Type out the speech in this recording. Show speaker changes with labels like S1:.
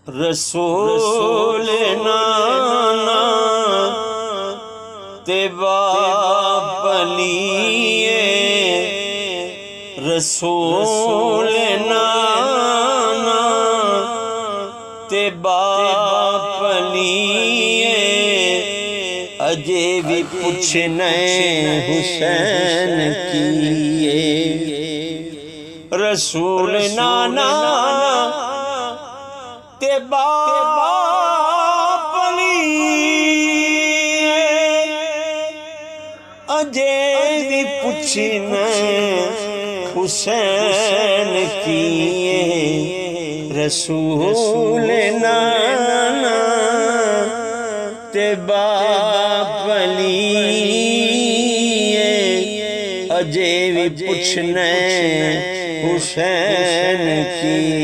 S1: رسول نانا تے باپ لیے، رسول نانا تے باپ لیے، اجے بھی پوچھنے حسین کیے، رسول نانا تے باپ لیے، اجے بھی پوچھنے حسین کیے، رسول نانا تے باپ لیے، اجے بھی پوچھنے حسین کیے۔